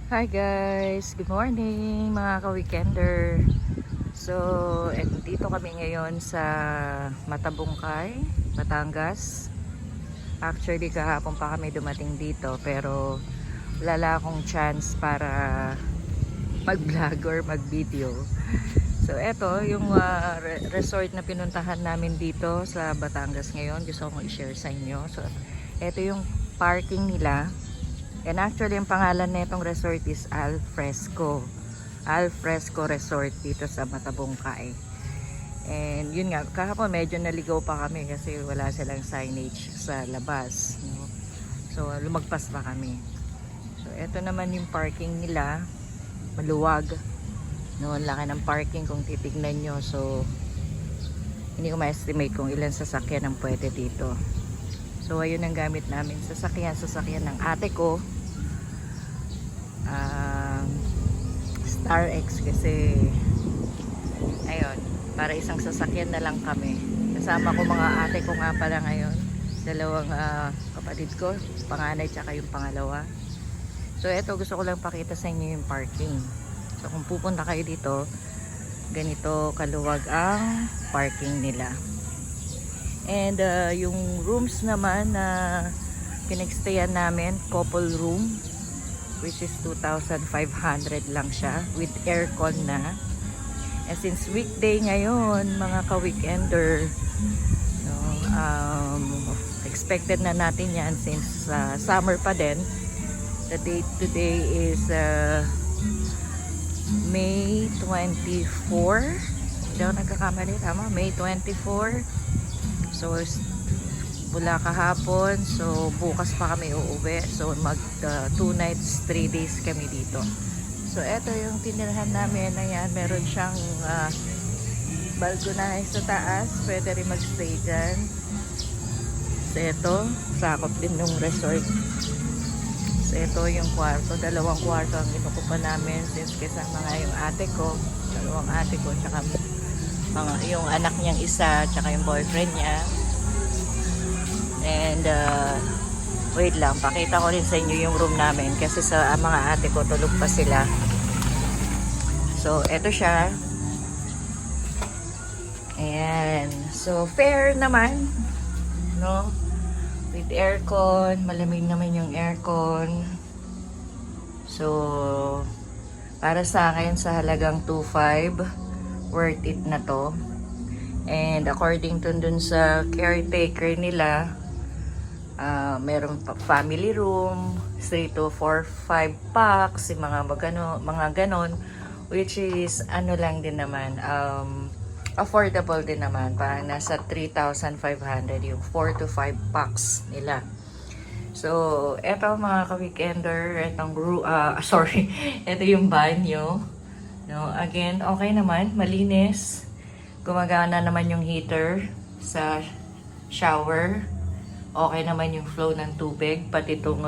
Hi guys! Good morning mga ka-weekender! So, dito kami ngayon sa Matabungkay, Batangas. Actually, kahapon pa kami dumating dito pero wala akong chance para mag-vlog or mag-video. So, eto yung resort na pinuntahan namin dito sa Batangas ngayon. Gusto kong i-share sa inyo. So, eto yung parking nila. And actually, ang pangalan na itong resort is Al Fresco. Al Fresco Resort dito sa Matabungkay. And yun nga, kahapon medyo naligaw pa kami kasi wala silang signage sa labas. No? So, lumagpas pa kami. So, eto naman yung parking nila. Maluwag. No, laki ng parking kung titignan nyo. So, hindi ko ma-estimate kung ilan sasakyan ang pwede dito. So, ayun ang gamit namin. Sasakyan ng ate ko. Star X kasi ayun, para isang sasakyan na lang kami. Kasama ko mga ate ko nga pala ngayon. Dalawang kapatid ko. Panganay tsaka yung pangalawa. So, eto gusto ko lang pakita sa inyo yung parking. So, kung pupunta kayo dito, ganito kaluwag ang parking nila. And yung rooms naman na pinagstayan namin, couple room, which is 2,500 lang siya with aircon na. And since weekday ngayon, mga ka-weekender, no, expected na natin yan since summer pa din. The date today is May 24. Hindi ako nagkakamali, tama? May 24. So, mula kahapon. So, bukas pa kami uuwi. So, mag 2 nights, 3 days kami dito. So, eto yung tinirahan namin. Ayan, meron siyang balcony sa taas. Pwede rin magstay dyan. So, eto, sakop din ng resort. So, eto yung kwarto. 2 kwarto ang inukupan namin since kasama nga yung ate ko. 2 ate ko, tsaka yung anak niyang isa tsaka yung boyfriend niya. And wait lang, pakita ko rin sa inyo yung room namin kasi sa mga ate ko tulog pa sila. So eto siya. Ayan. So fair naman, no, with aircon. Malamig naman yung aircon. So para sa akin, sa halagang 2,500, worth it na to. And according to dun sa caretaker nila, meron family room, 3 to 4, 5 packs, yung mga ganon, which is ano lang din naman, affordable din naman. Parang nasa 3,500 yung 4 to 5 packs nila. So, eto mga ka-weekender, etong sorry, eto yung banyo. No, again, okay naman, malinis. Gumagana naman yung heater sa shower. Okay naman yung flow ng tubig, pati itong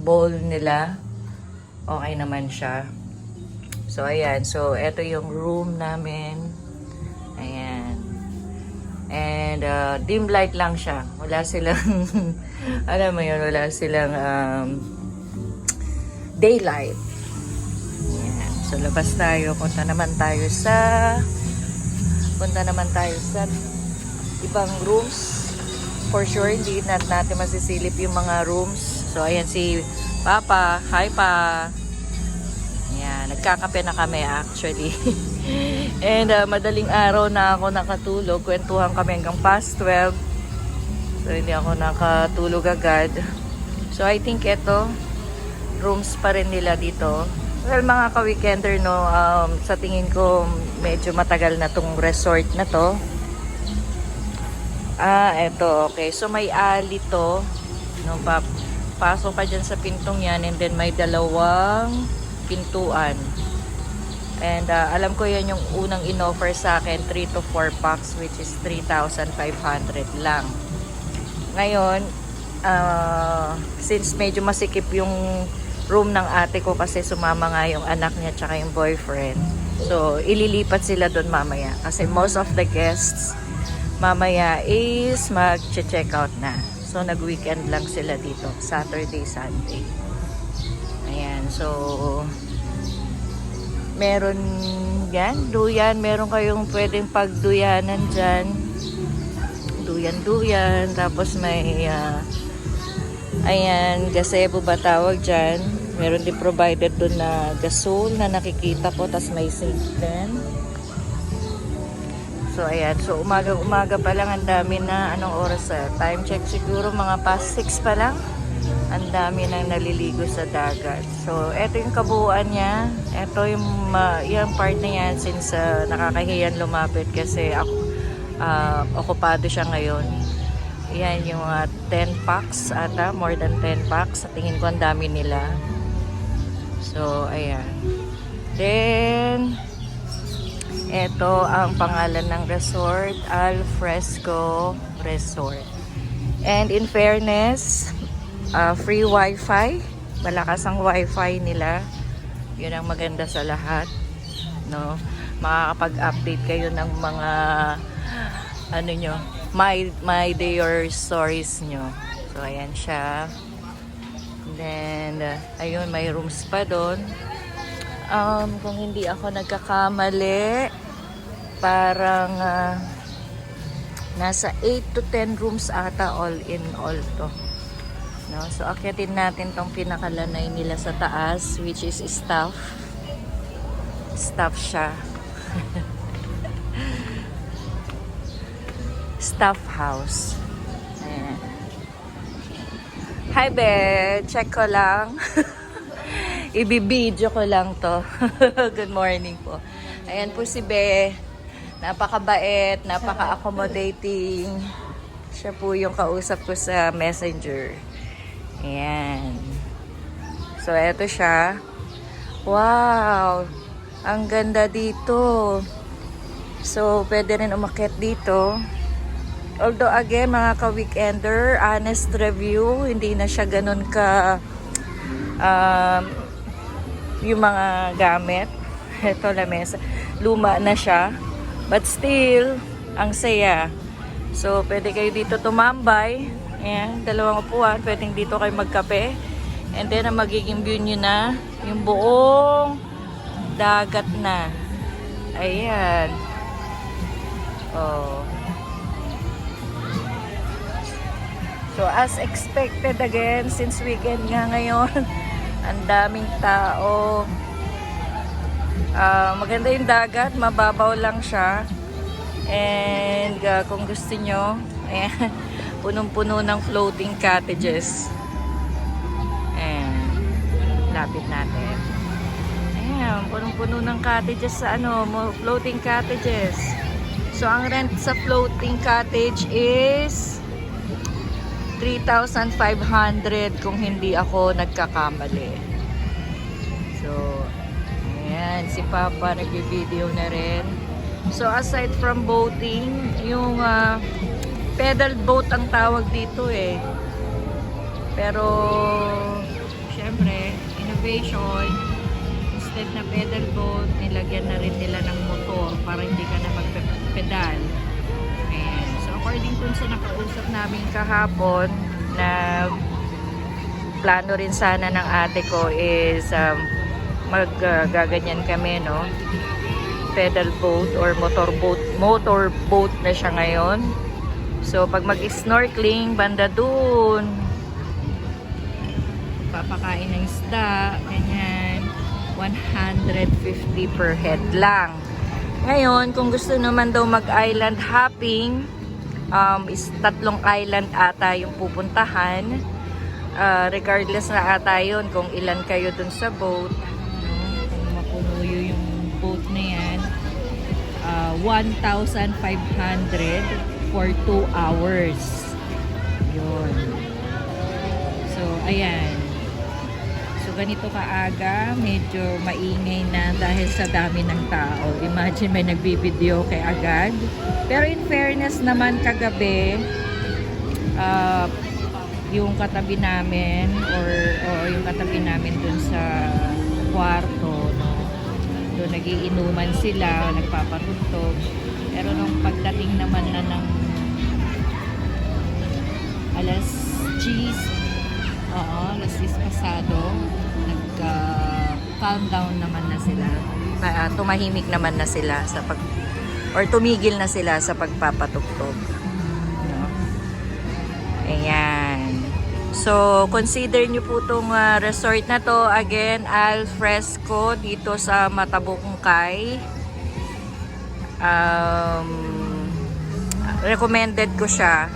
bowl nila. Okay naman siya. So, ayan. So, eto yung room namin. Ayan. And, dim light lang siya. Wala silang, alam mo yun, wala silang daylight. So, labas tayo. Punta naman tayo sa ibang rooms. For sure, hindi natin masisilip yung mga rooms. So, ayan si Papa. Hi, Pa. Ayan, nagkakape na kami actually. And, madaling araw na ako nakatulog. Kwentuhan kami hanggang past 12. So, hindi ako nakatulog agad. So, I think ito, rooms pa rin nila dito. Well, mga ka-weekender, no, sa tingin ko, medyo matagal na tong resort na to. Eto, okay. So, may alley to. No, pasok ka dyan sa pintong yan, and then may 2 pintuan. And, alam ko yan yung unang in-offer sa akin, 3 to 4 packs, which is 3,500 lang. Ngayon, since medyo masikip yung room ng ate ko kasi sumama nga yung anak niya tsaka yung boyfriend. So, ililipat sila doon mamaya. Kasi most of the guests mamaya is mag-check out na. So nag-weekend lang sila dito, Saturday, Sunday. Ayan, so meron yan, duyan, meron kayong pwedeng pagduyanan dyan. Duyan-duyan, tapos may ayan, gazebo ba tawag dyan. Meron din provided doon na gasol na nakikita po, tapos may sink din. So ayan, so umaga pa lang, ang dami na, anong oras time check siguro mga past 6 pa lang. Ang dami nang naliligo sa dagat. So eto yung kabuuan niya. Eto yung part na yan, since nakakahiyan lumapit kasi ako, okupado siya ngayon. Yan yung 10 packs ata, more than 10 packs. Sa tingin ko ang dami nila. So ayan. Then eto ang pangalan ng resort, Al Fresco Resort. And in fairness, free wifi, malakas ang wifi nila. Yun ang maganda sa lahat, no? Makakapag-update kayo ng mga ano nyo, my day or stories nyo. So ayan siya. Then ayun, may rooms pa doon. Kung hindi ako nagkakamali, parang nasa 8 to 10 rooms ata, all in all to. No? So akyatin natin tong pinakalanay nila sa taas, which is staff siya. Staff house. Ayan. Hi be, check ko lang. Ibibidyo ko lang to. Good morning po. Ayan po si Be. Napakabait, napaka-accommodating. Siya po yung kausap ko sa Messenger. Ayan. So, eto siya. Wow! Ang ganda dito. So, pwede rin umakyat dito. Although, again, mga ka-weekender, honest review, hindi na siya ganun ka yung mga gamit. Ito, lamesa. Luma na siya. But still, ang saya. So, pwede kayo dito tumambay. Ayan, 2 upuan. Pwedeng dito kayo magkape. And then, ang magiging view nyo na, yung buong dagat na. Ayan. Oh. So, as expected again, since weekend nga ngayon, ang daming tao. Maganda yung dagat, mababaw lang siya. And kung gusto nyo, ayan, punong-puno ng floating cottages. Ayan, lapit natin. Ayan, punong-puno ng cottages sa floating cottages. So, ang rent sa floating cottage is 3,500 kung hindi ako nagkakamali. So, ayan, si Papa nag-video na rin. So, aside from boating, yung pedal boat ang tawag dito eh. Pero, syempre, innovation, instead na pedal boat, nilagyan na rin nila ng motor para hindi ka na magpedal. Ayan. So, according dun sa nakausap namin kahapon, na plano rin sana ng ate ko is maggaganyan kami, no? Pedal boat or motor boat na siya ngayon. So, pag mag-snorkeling, banda dun, papakain ng isda, ganyan, 150 per head lang. Ngayon, kung gusto naman daw mag-island hopping, is 3 island ata yung pupuntahan. Regardless na ata yun kung ilan kayo dun sa boat. Kung mapuno yung boat na yan, 1,500 for 2 hours. Yun. So, ayan. So, ganito kaaga, medyo maingay na dahil sa dami ng tao. Imagine may nagbibideo kay agad. Pero in fairness naman, kagabi, yung katabi namin or yung katabi namin dun sa kwarto, no? Doon nagiinuman sila, nagpapatugtog. Pero nung pagdating naman na ng alas G's. Oo, alas 10 pasado. Calm down naman na sila. Tumahimik naman na sila sa or tumigil na sila sa pagpapatugtog. No? Ayan. So, consider nyo po itong resort na to. Again, al fresco dito sa Matabungkay. Recommended ko siya.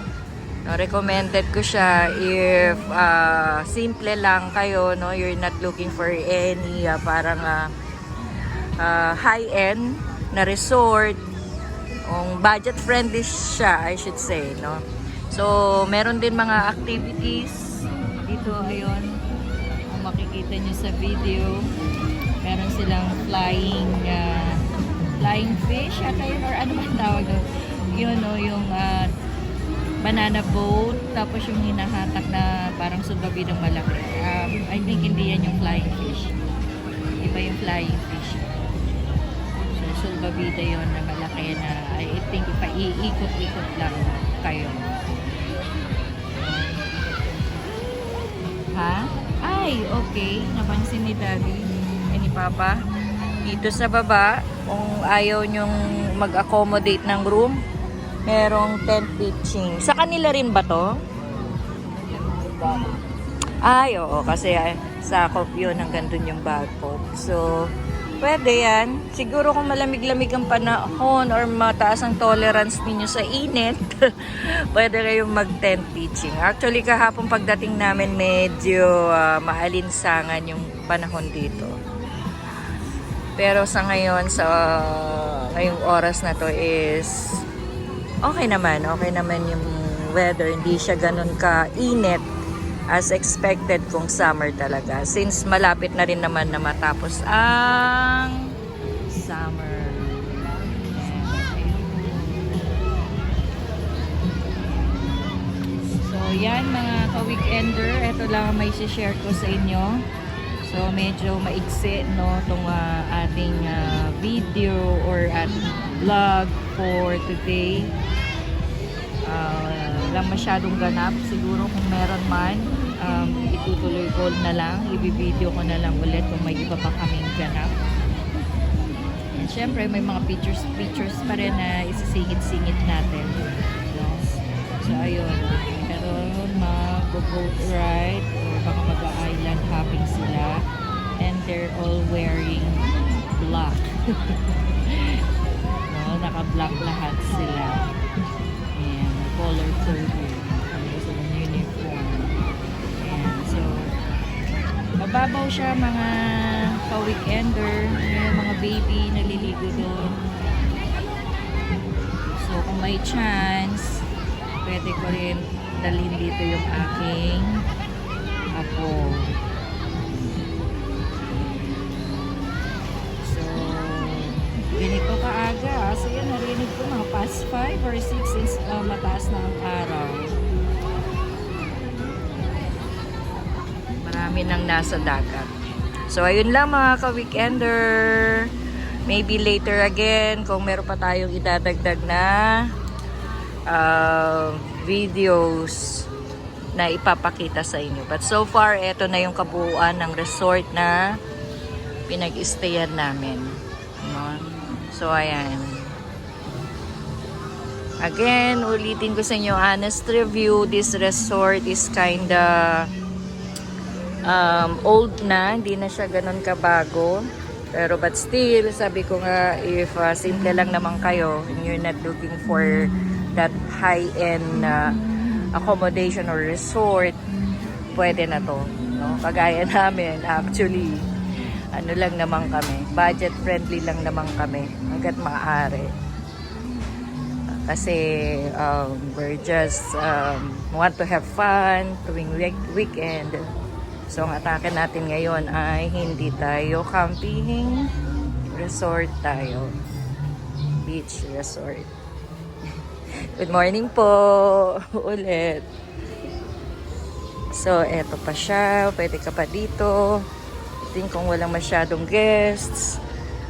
Recommended ko siya if simple lang kayo, no, you're not looking for any parang high-end na resort. Budget friendly siya, I should say, no. So meron din mga activities dito. Ayun, kung makikita nyo sa video, meron silang flying fish at ayun, or ano man tawag doon, yun, no, yung banana boat, tapos yung hinahatak na parang sulbabidang malaki. I think hindi yan yung flying fish. Iba yung flying fish. So, sulbabida yun na malaki na I think ipaiikot-ikot lang kayo. Ha? Ay, okay. Napansin ni Daddy ni Papa. Dito sa baba, kung ayaw nyong mag-accommodate ng room, merong tent pitching. Sa kanila rin ba to? Ay, oo. Kasi sakop yun. Hanggang dun yung bagpop. So, pwede yan. Siguro kung malamig-lamig ang panahon or mataas ang tolerance ninyo sa init, pwede kayong mag-tent pitching. Actually, kahapon pagdating namin, medyo maalinsangan yung panahon dito. Pero sa ngayon, sa ngayong oras na to is okay naman yung weather. Hindi siya ganun ka-init as expected kung summer talaga. Since malapit na rin naman na matapos ang summer. So, yan mga ka-weekender. Ito lang may share ko sa inyo. So, medyo maigsi, no, itong ating video or vlog for today. Lang masyadong ganap. Siguro kung meron man, itutuloy ko na lang. I-video ko na lang ulit kung may iba pa kaming ganap. And syempre, may mga pictures pa rin na isisingit-singit natin. So, ayun. Pero mag-boat ride or baka mag-island hopping sila. And they're all wearing black. No, naka-black lahat sila. Color coded sa uniform. Ayan. So, mababaw siya mga ka-weekender. May mga baby naliligo doon. So, kung may chance, pwede ko rin dalhin dito yung aking apo. Ganito kaaga. So yan, narinig ko mga past 5 or 6 since mataas na ang araw. Marami nang nasa dagat. So ayun lang mga ka-weekender. Maybe later again kung meron pa tayong idadagdag na videos na ipapakita sa inyo. But so far, eto na yung kabuuan ng resort na pinag-stayan namin. No? So, ayan. Again, ulitin ko sa inyo, honest review, this resort is kinda old na. Hindi na siya ganun kabago. Pero but still, sabi ko nga, if simple lang naman kayo, and you're not looking for that high-end accommodation or resort, pwede na to. No? Kagaya namin, actually, ano lang naman kami, budget friendly lang naman kami hanggat maaari. Kasi we're just want to have fun tuwing weekend. So ang atake natin ngayon ay hindi tayo camping, resort tayo. Beach resort. Good morning po ulit. So eto pa siya, pwede ka pa dito. Kung walang masyadong guests.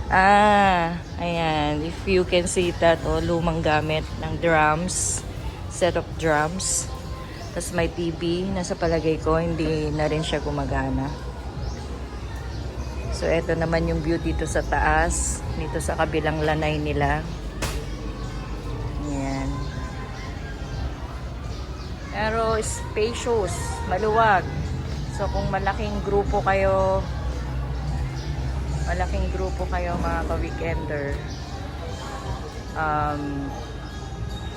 Ayan. If you can see that, lumang gamit ng drums. Set of drums. Tapos may TV na sa palagay ko hindi na rin siya gumagana. So eto naman yung view dito sa taas, dito sa kabilang lanay nila. Ayan. Pero spacious, maluwag. So kung malaking grupo kayo mga ka-weekender,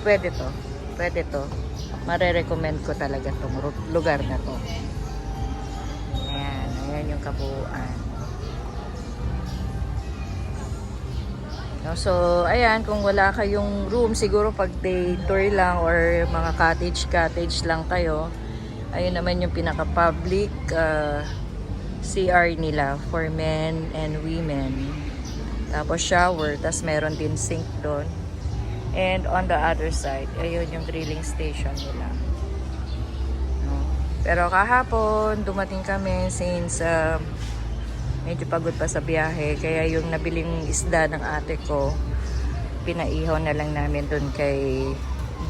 pwede to. Mare-recommend ko talaga tong lugar na to. Ayan yung kabuuan. No, so ayan, kung wala kayong room, siguro pag day tour lang or mga cottage lang kayo, ayun naman yung pinaka-public CR nila for men and women. Tapos shower, tas meron din sink doon. And on the other side, ayun yung drilling station nila. No? Pero kahapon, dumating kami since medyo pagod pa sa biyahe. Kaya yung nabiling isda ng ate ko, pinaihaw na lang namin doon kay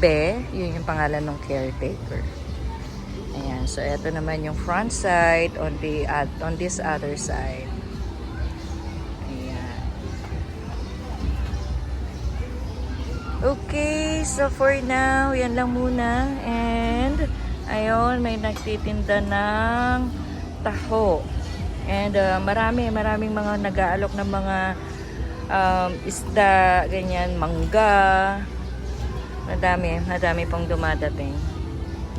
Be. Yun yung pangalan ng caretaker. Ayan, so eto naman yung front side on this other side. Ayan. Okay, so for now, yan lang muna. And ayun, may nagtitinda ng taho. And maraming mga nag-aalok ng mga isda, ganyan, mangga. Madami pong dumadating.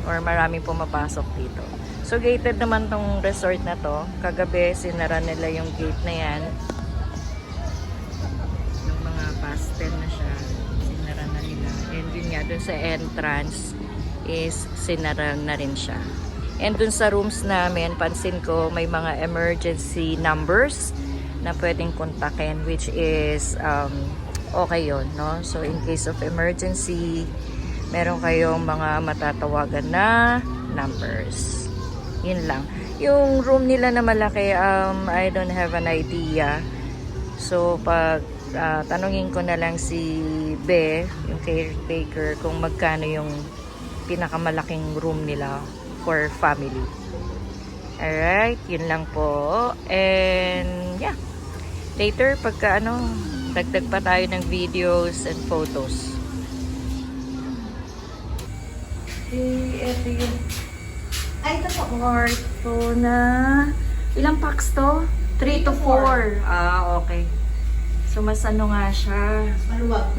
Or maraming pumapasok dito. So gated naman tong resort na to. Kagabi sinara nila yung gate na yan. Yung mga pastel na siya, sinara na nila. And yun nga, dun sa entrance is sinara na rin siya. And dun sa rooms namin, pansin ko may mga emergency numbers na pwedeng kontakin, which is okay yun, no? So in case of emergency, meron kayong mga matatawagan na numbers. Yun lang. Yung room nila na malaki, I don't have an idea. So, pag tanungin ko na lang si Be, yung caretaker, kung magkano yung pinakamalaking room nila for family. Alright, yun lang po. And, yeah. Later, pagka dagdag pa tayo ng videos and photos. Ito yung ito po kwarto na ilang packs to? 3 to 4. Okay. So mas nga siya,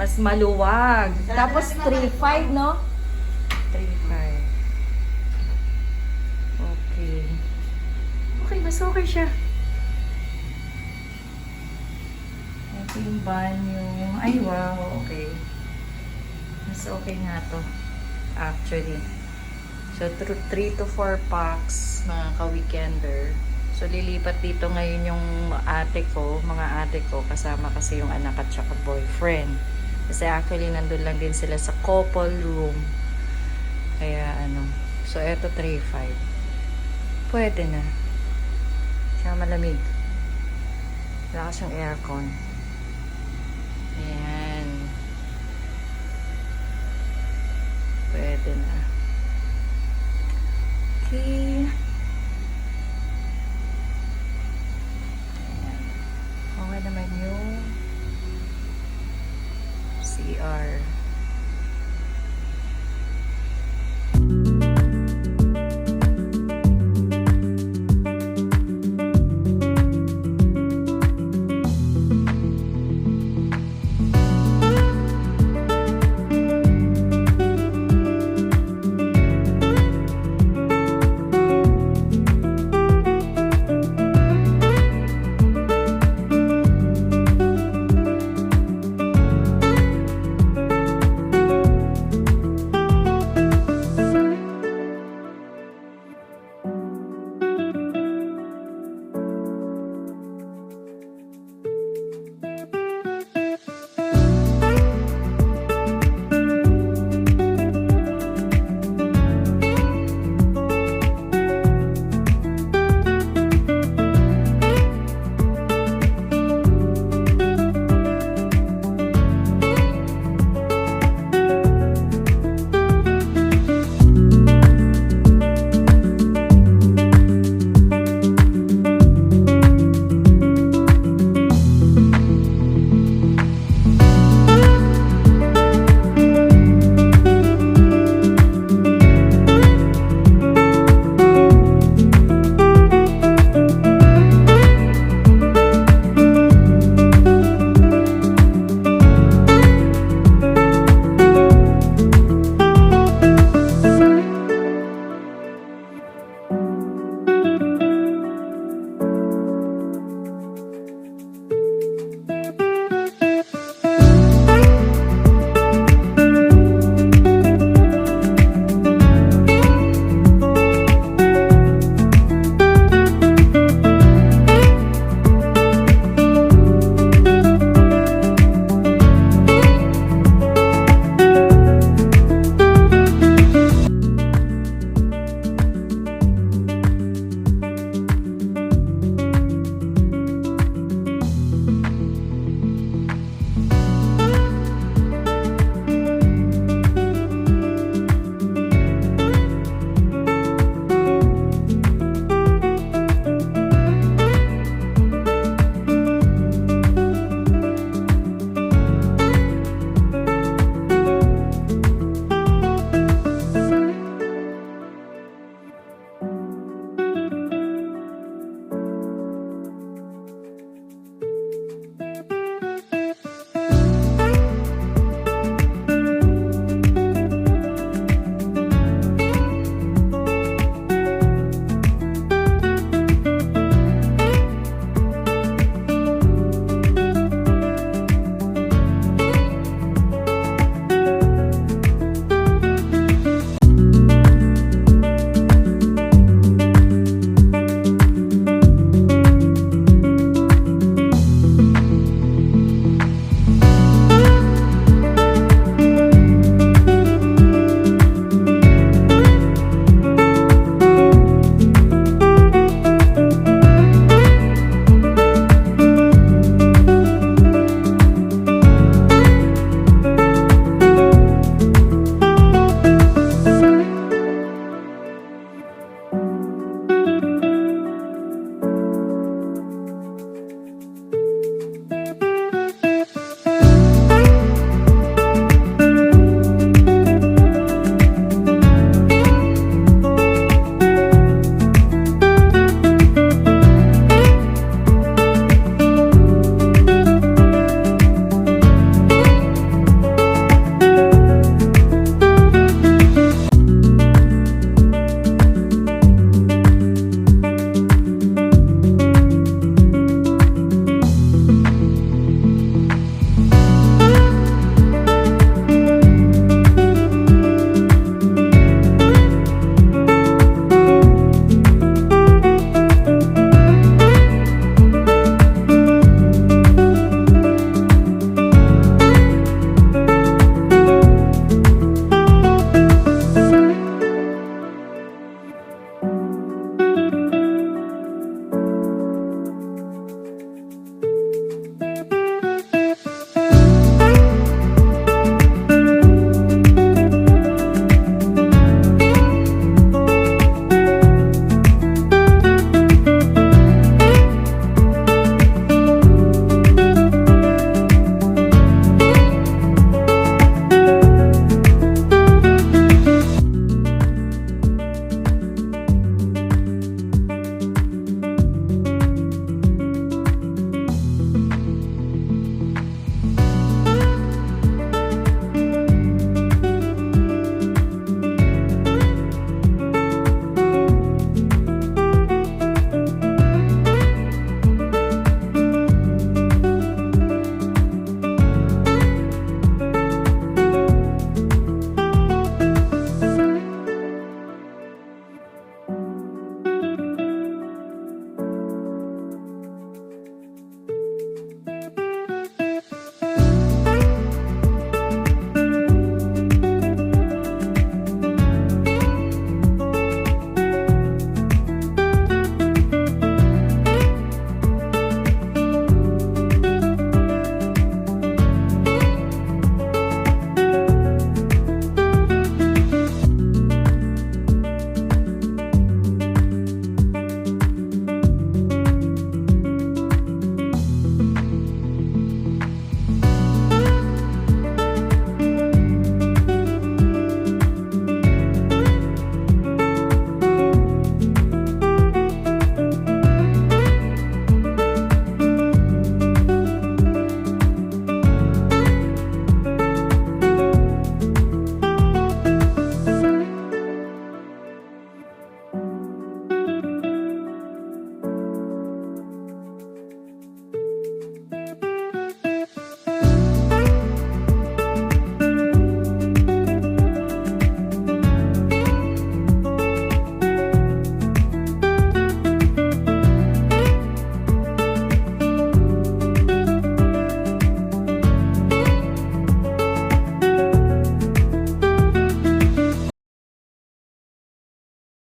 mas maluwag. Tapos 3.5, no? 3.5. Okay, mas okay siya. Ito yung banyo. Ay wow, okay. Mas okay nga to. Actually. So, 3 to 4 packs, mga ka-weekender. So, lilipat dito ngayon yung mga ate ko, kasama kasi yung anak at saka boyfriend. Kasi actually, nandun lang din sila sa couple room. Kaya, so, eto 3.5. Pwede na. Siya malamig. Wala kasing aircon. Ayan. Pwede na. Okay. Ayan. Okay naman yung CR.